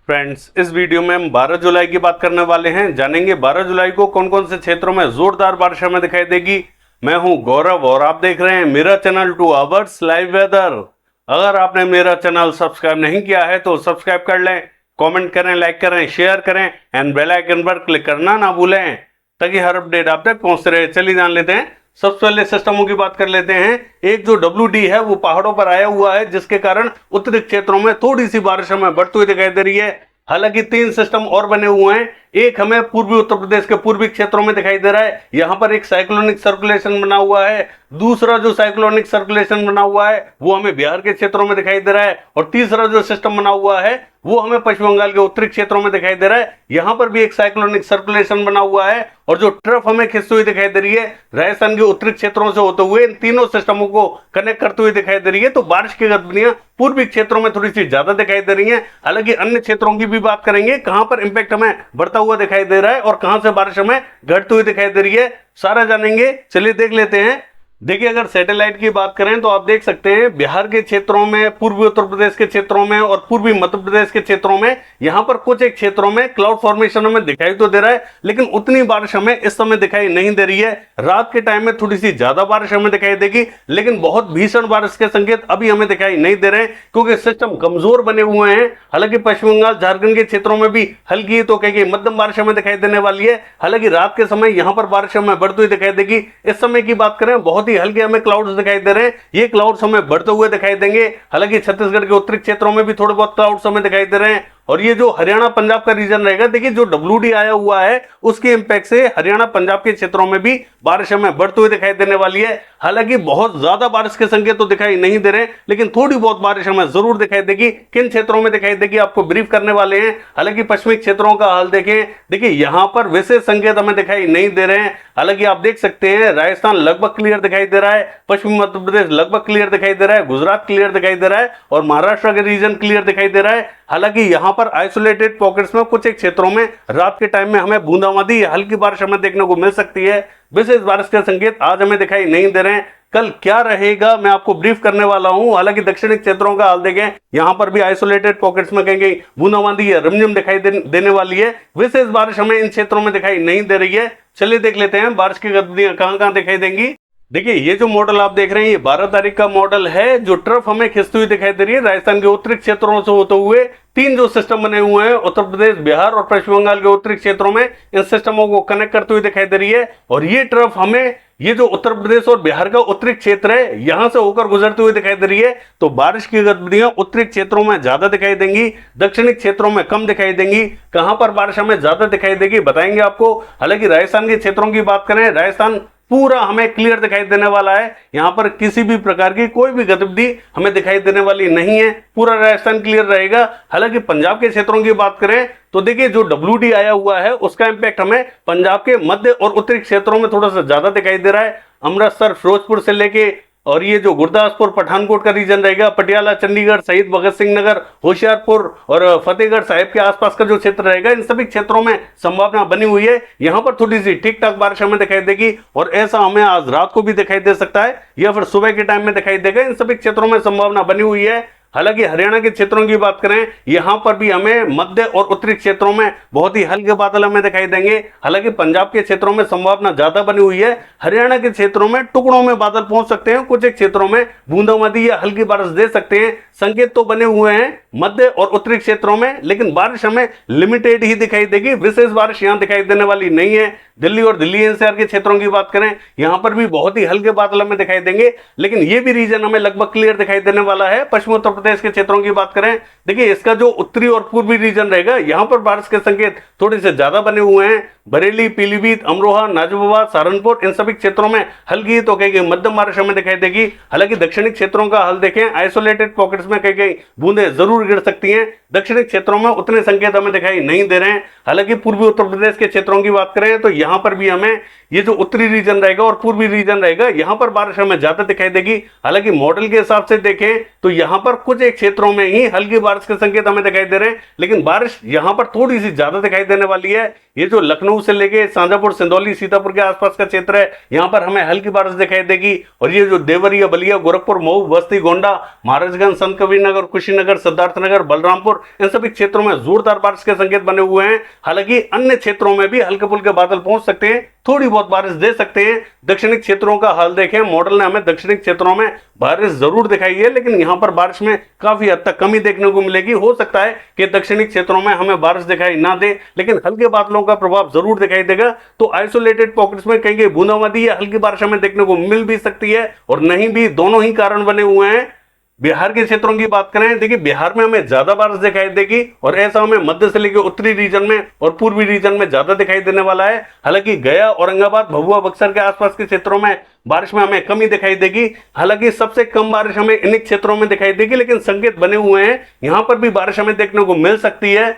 Friends, इस video में हम 12 जुलाई की बात करने वाले हैं। जानेंगे 12 जुलाई को कौन कौन से क्षेत्रों में जोरदार बारिश हमें दिखाई देगी। मैं हूं गौरव और आप देख रहे हैं मेरा चैनल 2 आवर्स लाइव वेदर। अगर आपने मेरा चैनल सब्सक्राइब नहीं किया है तो सब्सक्राइब कर लें, कमेंट करें, लाइक करें, शेयर करें एंड बेल आइकन पर क्लिक करना ना भूलें ताकि हर अपडेट आप तक पहुंचते रहे। चलिए जान लेते हैं। सबसे पहले सिस्टमों की बात कर लेते हैं। एक जो WD है वो पहाड़ों पर आया हुआ है, जिसके कारण उत्तरी क्षेत्रों में थोड़ी सी बारिश हमें बढ़ती हुई दिखाई दे रही है। हालांकि 3 सिस्टम और बने हुए हैं। एक हमें पूर्वी उत्तर प्रदेश के पूर्वी क्षेत्रों में दिखाई दे रहा है, यहां पर एक साइक्लोनिक सर्कुलेशन बना हुआ है। दूसरा जो साइक्लोनिक सर्कुलेशन बना हुआ है वो हमें बिहार के क्षेत्रों में दिखाई दे रहा है, और तीसरा जो सिस्टम बना हुआ है वो हमें पश्चिम बंगाल के उत्तरी क्षेत्रों में दिखाई दे रहा है। यहां पर भी एक साइक्लोनिक सर्कुलेशन बना हुआ है, और जो ट्रफ हमें खिंचती हुई दिखाई दे रही है राजस्थान के उत्तरी क्षेत्रों से होते हुए इन तीनों सिस्टमों को कनेक्ट करते हुए दिखाई दे रही है। तो बारिश की गतिविधियां पूर्वी क्षेत्रों में थोड़ी सी ज्यादा दिखाई दे रही हैं। हालांकि अन्य क्षेत्रों की भी बात करेंगे, कहां पर इंपैक्ट हमें बढ़ता हुआ दिखाई दे रहा है और कहां से बारिश हमें घटती हुई दिखाई दे रही है, सारा जानेंगे। चलिए देख लेते हैं। देखिए, अगर सैटेलाइट की बात करें तो आप देख सकते हैं बिहार के क्षेत्रों में, पूर्वी उत्तर प्रदेश के क्षेत्रों में और पूर्वी मध्य प्रदेश के क्षेत्रों में यहां पर कुछ एक क्षेत्रों में क्लाउड फॉर्मेशन हमें दिखाई तो दे रहा है, लेकिन उतनी बारिश हमें इस समय दिखाई नहीं दे रही है। रात के टाइम में थोड़ी सी ज्यादा बारिश हमें दिखाई देगी, लेकिन बहुत भीषण बारिश के संकेत अभी हमें दिखाई नहीं दे रहे, क्योंकि सिस्टम कमजोर बने हुए हैं। हालांकि पश्चिम बंगाल, झारखंड के क्षेत्रों में भी हल्की तो कहीं मध्यम बारिश हमें दिखाई देने वाली है। हालांकि रात के समय यहां पर बारिश हमें बढ़ती हुई दिखाई देगी। इस समय की बात करें, बहुत ही हल्के हमें क्लाउड्स दिखाई दे रहे हैं। ये क्लाउड्स हमें बढ़ते हुए दिखाई देंगे। हालांकि छत्तीसगढ़ के उत्तरी क्षेत्रों में भी थोड़े बहुत क्लाउड्स हमें दिखाई दे रहे हैं, और ये जो हरियाणा पंजाब का रीजन रहेगा, देखिए जो WD आया हुआ है उसके इंपैक्ट से हरियाणा पंजाब के क्षेत्रों में भी बारिश हमें बढ़ती हुई दिखाई देने वाली है। हालांकि बहुत ज्यादा बारिश के संकेत तो दिखाई नहीं दे रहे, लेकिन थोड़ी बहुत बारिश हमें जरूर दिखाई देगी। किन क्षेत्रों में दिखाई देगी आपको ब्रीफ करने वाले हैं। हालांकि पश्चिमी क्षेत्रों का हाल देखें, देखिए यहां पर विशेष संकेत हमें दिखाई नहीं दे रहे हैं। हालांकि आप देख सकते हैं राजस्थान लगभग क्लियर दिखाई दे रहा है, पश्चिमी मध्य प्रदेश लगभग क्लियर दिखाई दे रहा है, गुजरात क्लियर दिखाई दे रहा है और महाराष्ट्र का रीजन क्लियर दिखाई दे रहा है। हालांकि यहां पर आइसोलेटेड पॉकेट्स में कुछ एक क्षेत्रों में रात के टाइम में हमें बूंदाबांदी या हल्की बारिश हमें देखने को मिल सकती है। विशेष बारिश के संकेत आज हमें दिखाई नहीं दे रहे हैं। कल क्या रहेगा मैं आपको ब्रीफ करने वाला हूं। हालांकि दक्षिणी क्षेत्रों का हाल देखें, यहां पर भी आइसोलेटेड पॉकेट्स में कहीं कहीं बूंदाबांदी या रिमझिम दिखाई देने वाली है। विशेष बारिश हमें इन क्षेत्रों में दिखाई नहीं दे रही है। चलिए देख लेते हैं बारिश की गतिविधियां कहां कहां दिखाई देंगी। देखिए, ये जो मॉडल आप देख रहे हैं ये 12 तारीख का मॉडल है। जो ट्रफ हमें खिंचती हुई दिखाई दे रही है राजस्थान के उत्तरी क्षेत्रों से होते हुए 3 जो सिस्टम बने हुए हैं उत्तर प्रदेश, बिहार और पश्चिम बंगाल के उत्तरी क्षेत्रों में, इन सिस्टमों को कनेक्ट करते हुए दिखाई दे रही है। और ये ट्रफ हमें, ये जो उत्तर प्रदेश और बिहार का उत्तरी क्षेत्र है यहां से होकर गुजरते हुए दिखाई दे रही है। तो बारिश की गतिविधियां उत्तरी क्षेत्रों में ज्यादा दिखाई देंगी, दक्षिणी क्षेत्रों में कम दिखाई देंगी। कहां पर बारिश हमें ज्यादा दिखाई देगी बताएंगे आपको। हालांकि राजस्थान के क्षेत्रों की बात करें, राजस्थान पूरा हमें क्लियर दिखाई देने वाला है। यहां पर किसी भी प्रकार की कोई भी गतिविधि हमें दिखाई देने वाली नहीं है, पूरा राजस्थान क्लियर रहेगा। हालांकि पंजाब के क्षेत्रों की बात करें तो देखिए जो WD आया हुआ है उसका इंपैक्ट हमें पंजाब के मध्य और उत्तरी क्षेत्रों में थोड़ा सा ज्यादा दिखाई दे रहा है। अमृतसर, फिरोजपुर से लेके और ये जो गुरदासपुर, पठानकोट का रीजन रहेगा, पटियाला, चंडीगढ़, शहीद भगत सिंह नगर, होशियारपुर और फतेहगढ़ साहिब के आसपास का जो क्षेत्र रहेगा, इन सभी क्षेत्रों में संभावना बनी हुई है। यहां पर थोड़ी सी ठीक ठाक बारिश हमें दिखाई देगी, और ऐसा हमें आज रात को भी दिखाई दे सकता है या फिर सुबह के टाइम में दिखाई देगा। इन सभी क्षेत्रों में संभावना बनी हुई है। हालांकि हरियाणा के क्षेत्रों की बात करें, यहां पर भी हमें मध्य और उत्तरी क्षेत्रों में बहुत ही हल्के बादल हमें दिखाई देंगे। हालांकि पंजाब के क्षेत्रों में संभावना ज्यादा बनी हुई है। हरियाणा के क्षेत्रों में टुकड़ों में बादल पहुंच सकते हैं, कुछ एक क्षेत्रों में बूंदाबांदी या हल्की बारिश दे सकते हैं। संकेत तो बने हुए हैं मध्य और उत्तरी क्षेत्रों में, लेकिन बारिश हमें लिमिटेड ही दिखाई देगी। विशेष बारिश यहां दिखाई देने वाली नहीं है। दिल्ली और दिल्ली एनसीआर के क्षेत्रों की बात करें, यहां पर भी बहुत ही हल्के बादल हमें दिखाई देंगे, लेकिन ये भी रीजन हमें लगभग क्लियर दिखाई देने वाला है। पश्चिम उत्तर प्रदेश के क्षेत्रों की बात करें, देखिए इसका जो उत्तरी और पूर्वी रीजन रहेगा यहां पर बारिश के संकेत थोड़े से ज्यादा बने हुए हैं। बरेली, पीलीभीत, अमरोहा, नाजिबाबाद, सहारनपुर, इन सभी क्षेत्रों में हल्की तो कहीं मध्यम बारिश हमें दिखाई देगी। हालांकि दक्षिणी क्षेत्रों का हाल देखें, आइसोलेटेड पॉकेट्स में कहीं बूंदे जरूर गिर सकती हैं। दक्षिणी क्षेत्रों में उतने संकेत हमें दिखाई नहीं दे रहे हैं। हालांकि पूर्वी उत्तर प्रदेश के क्षेत्रों की बात करें तो यहां पर भी हमें ये जो उत्तरी रीजन रहेगा और पूर्वी रीजन रहेगा यहां पर बारिश हमें ज्यादा दिखाई देगी। हालांकि मॉडल के हिसाब से देखें तो यहां पर कुछ एक क्षेत्रों में ही हल्की बारिश के संकेत हमें दिखाई दे रहे हैं, लेकिन बारिश यहां पर थोड़ी सी ज्यादा दिखाई देने वाली है। ये जो लखनऊ मऊ से लेके शाजापुर, सिंदौली, सीतापुर के आसपास का क्षेत्र है, यहाँ पर हमें हल्की बारिश दिखाई देगी। और ये जो देवरिया, बलिया, गोरखपुर, मऊ, बस्ती, गोंडा, महाराजगंज, संत कबीरनगर, कुशीनगर, सिद्धार्थनगर, बलरामपुर, इन सभी क्षेत्रों में जोरदार बारिश के संकेत बने हुए हैं। हालांकि अन्य क्षेत्रों में भी हल्के फुल्के बादल पहुंच सकते हैं, थोड़ी बहुत बारिश दे सकते हैं। दक्षिणी क्षेत्रों का हाल देखें, मॉडल ने हमें दक्षिणी क्षेत्रों में बारिश जरूर दिखाई है, लेकिन यहां पर बारिश में काफी हद तक कमी देखने को मिलेगी। हो सकता है कि दक्षिणी क्षेत्रों में हमें बारिश दिखाई ना दे, लेकिन हल्के बादलों का प्रभाव जरूर दिखाई देगा। तो आइसोलेटेड पॉकेट्स में कहीं बूंदाबांदी या हल्की बारिश हमें देखने को मिल भी सकती है और नहीं भी, दोनों ही कारण बने हुए हैं। बिहार के क्षेत्रों की बात करें, देखिए बिहार में हमें ज्यादा बारिश दिखाई देगी और ऐसा हमें मध्य से लेकर उत्तरी रीजन में और पूर्वी रीजन में ज्यादा दिखाई देने वाला है। हालांकि गया, औरंगाबाद, भभुआ, बक्सर के आसपास के क्षेत्रों में बारिश में हमें कमी दिखाई देगी। हालांकि सबसे कम बारिश हमें इन क्षेत्रों में दिखाई देगी, लेकिन संकेत बने हुए हैं, यहां पर भी बारिश हमें देखने को मिल सकती है।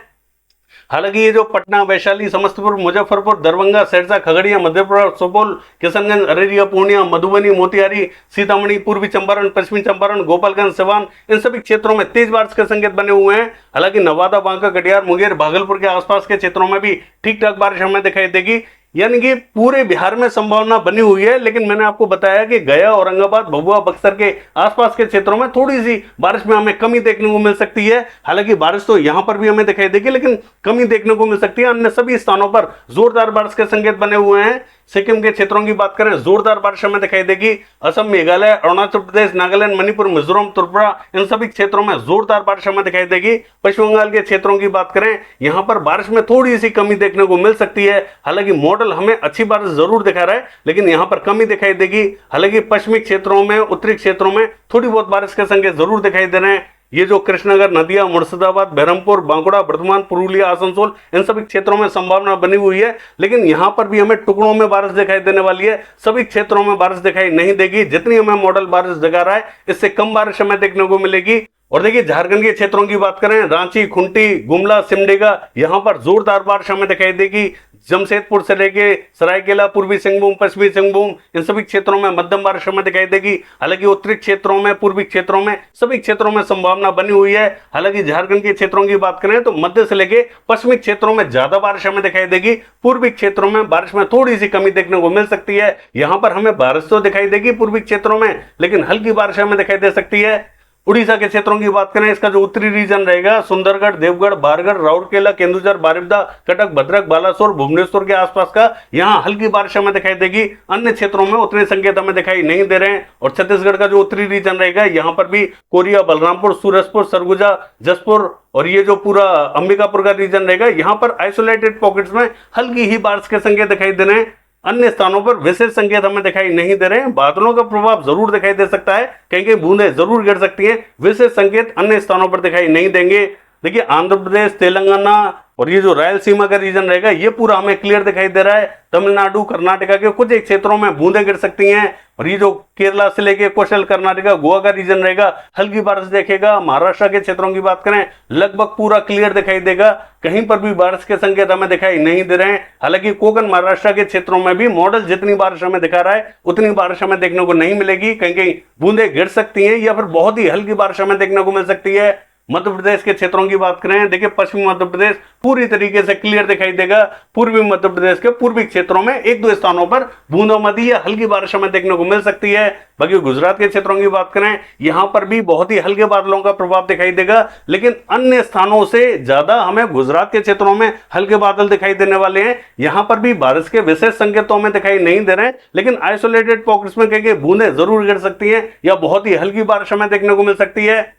हालांकि ये जो पटना, वैशाली, समस्तीपुर, मुजफ्फरपुर, दरभंगा, सहरसा, खगड़िया, मधेपुरा, सुपौल, किशनगंज, अररिया, पूर्णिया, मधुबनी, मोतिहारी, सीतामढ़ी, पूर्वी चंपारण, पश्चिमी चंपारण, गोपालगंज, सिवान, इन सभी क्षेत्रों में तेज बारिश के संकेत बने हुए हैं। हालांकि नवादा, बांका, कटिहार, मुंगेर, भागलपुर के आसपास के क्षेत्रों में भी ठीक ठाक बारिश हमें दिखाई देगी। यानी कि पूरे बिहार में संभावना बनी हुई है, लेकिन मैंने आपको बताया कि गया, औरंगाबाद, भभुआ, बक्सर के आसपास के क्षेत्रों में थोड़ी सी बारिश में हमें कमी देखने को मिल सकती है। हालांकि बारिश तो यहां पर भी हमें दिखाई देगी, लेकिन कमी देखने को मिल सकती है। अन्य सभी स्थानों पर जोरदार बारिश के संकेत बने हुए हैं। सिक्किम के क्षेत्रों की बात करें, जोरदार बारिश हमें दिखाई देगी। असम, मेघालय, अरुणाचल प्रदेश, नागालैंड, मणिपुर, मिजोरम, त्रिपुरा, इन सभी क्षेत्रों में जोरदार बारिश हमें दिखाई देगी। पश्चिम बंगाल के क्षेत्रों की बात करें, यहां पर बारिश में थोड़ी सी कमी देखने को मिल सकती है। हालांकि मॉडल हमें अच्छी बारिश जरूर दिखा रहा है, लेकिन यहां पर कमी दिखाई देगी। हालांकि पश्चिमी क्षेत्रों में, उत्तरी क्षेत्रों में थोड़ी बहुत बारिश के संकेत जरूर दिखाई दे रहे हैं। ये जो कृष्णनगर, नदिया, मुर्शिदाबाद, बहरमपुर, बांकुड़ा, बर्धमान, पुरुलिया, आसनसोल, इन सभी क्षेत्रों में संभावना बनी हुई है, लेकिन यहां पर भी हमें टुकड़ों में बारिश दिखाई देने वाली है। सभी क्षेत्रों में बारिश दिखाई नहीं देगी। जितनी हमें मॉडल बारिश दिखा रहा है, इससे कम बारिश हमें देखने को मिलेगी। और देखिए झारखंड के क्षेत्रों की बात करें, रांची, खुंटी, गुमला, सिमडेगा, यहां पर जोरदार बारिश हमें दिखाई देगी। जमशेदपुर से लेके सरायकेला, पूर्वी सिंहभूम, पश्चिमी सिंहभूम, इन सभी क्षेत्रों में मध्यम बारिश हमें दिखाई देगी। हालांकि उत्तरी क्षेत्रों में, पूर्वी क्षेत्रों में, सभी क्षेत्रों में संभावना बनी हुई है। हालांकि झारखंड के क्षेत्रों की बात करें तो मध्य से लेके पश्चिमी क्षेत्रों में ज्यादा बारिश हमें दिखाई देगी। पूर्वी क्षेत्रों में बारिश में थोड़ी सी कमी देखने को मिल सकती है। यहां पर हमें बारिश तो दिखाई देगी पूर्वी क्षेत्रों में, लेकिन हल्की बारिश हमें दिखाई दे सकती है। उड़ीसा के क्षेत्रों की बात करें, इसका जो उत्तरी रीजन रहेगा, सुंदरगढ़, देवगढ़, बारगढ़, राउरकेला, केंदुझर, बारिपदा, कटक, भद्रक, बालासोर, भुवनेश्वर के आसपास का, यहां हल्की बारिश हमें दिखाई देगी। अन्य क्षेत्रों में उतने संकेत हमें दिखाई नहीं दे रहे हैं। और छत्तीसगढ़ का जो उत्तरी रीजन रहेगा, यहां पर भी कोरिया, बलरामपुर, सूरजपुर, सरगुजा, जसपुर और ये जो पूरा अंबिकापुर का रीजन रहेगा, यहां पर आइसोलेटेड पॉकेट्स में हल्की ही बारिश के संकेत दिखाई दे रहे हैं। अन्य स्थानों पर विशेष संकेत हमें दिखाई नहीं दे रहे हैं। बादलों का प्रभाव जरूर दिखाई दे सकता है, कहीं बूंदें जरूर गिर सकती हैं। विशेष संकेत अन्य स्थानों पर दिखाई नहीं देंगे। देखिए आंध्र प्रदेश, तेलंगाना और ये जो रायलसीमा का रीजन रहेगा, ये पूरा हमें क्लियर दिखाई दे रहा है। तमिलनाडु, कर्नाटका के कुछ एक क्षेत्रों में बूंदें गिर सकती हैं। और ये जो केरला से लेके कोस्टल कर्नाटका, गोवा का रीजन रहेगा, हल्की बारिश देखेगा। महाराष्ट्र के क्षेत्रों की बात करें, लगभग पूरा क्लियर दिखाई देगा, कहीं पर भी बारिश के संकेत हमें दिखाई नहीं दे रहे हैं। हालांकि कोकण, महाराष्ट्र के क्षेत्रों में भी मॉडल जितनी बारिश हमें दिखा रहा है, उतनी बारिश हमें देखने को नहीं मिलेगी। कहीं कहीं बूंदें गिर सकती हैं या फिर बहुत ही हल्की बारिश हमें देखने को मिल सकती है। मध्य प्रदेश के क्षेत्रों की बात करें, देखिए पश्चिमी मध्य प्रदेश पूरी तरीके से क्लियर दिखाई देगा। पूर्वी मध्य प्रदेश के पूर्वी क्षेत्रों में एक दो स्थानों पर बूंदाबांदी या हल्की बारिश हमें देखने को मिल सकती है। बाकी गुजरात के क्षेत्रों की बात करें, यहां पर भी बहुत ही हल्के बादलों का प्रभाव दिखाई देगा, लेकिन अन्य स्थानों से ज्यादा हमें गुजरात के क्षेत्रों में हल्के बादल दिखाई देने वाले हैं। यहां पर भी बारिश के विशेष संकेत हमें दिखाई नहीं दे रहे हैं, लेकिन आइसोलेटेड पॉकेट्स में कहीं बूंदें जरूर गिर सकती हैं या बहुत ही हल्की बारिश हमें देखने को मिल सकती है।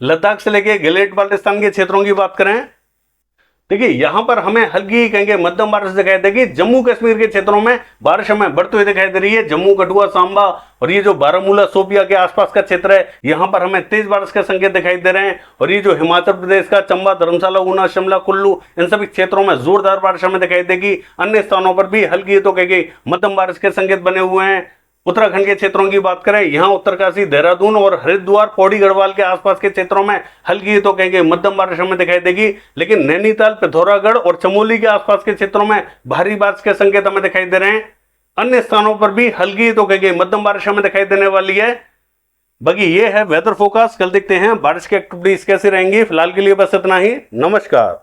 लद्दाख से लेके गिलेट बाल्टिस्तान के क्षेत्रों की बात करें, देखिए यहां पर हमें हल्की कहेंगे मध्यम बारिश दिखाई देगी। जम्मू कश्मीर के क्षेत्रों में बारिश हमें बढ़ती हुई दिखाई दे रही है। जम्मू, कठुआ, सांबा और ये जो बारामूला, शोपिया के आसपास का क्षेत्र है, यहां पर हमें तेज बारिश के संकेत दिखाई दे रहे हैं। और ये जो हिमाचल प्रदेश का चंबा, धर्मशाला, ऊना, शिमला, कुल्लू, इन सभी क्षेत्रों में जोरदार बारिश हमें दिखाई देगी। अन्य स्थानों पर भी हल्की तो कहेंगे मध्यम बारिश के संकेत बने हुए हैं। उत्तराखंड के क्षेत्रों की बात करें, यहां उत्तरकाशी, देहरादून और हरिद्वार, पौड़ी गढ़वाल के आसपास के क्षेत्रों में हल्की तो कहेंगे मध्यम बारिश हमें दिखाई देगी। लेकिन नैनीताल, पिथौरागढ़ और चमोली के आसपास के क्षेत्रों में भारी बारिश के संकेत हमें दिखाई दे रहे हैं। अन्य स्थानों पर भी हल्की तो कहेंगे मध्यम बारिश हमें दिखाई देने वाली है। बाकी ये है वेदर फोरकास्ट। कल देखते हैं बारिश की एक्टिविटीज कैसी रहेंगी। फिलहाल के लिए बस इतना ही। नमस्कार।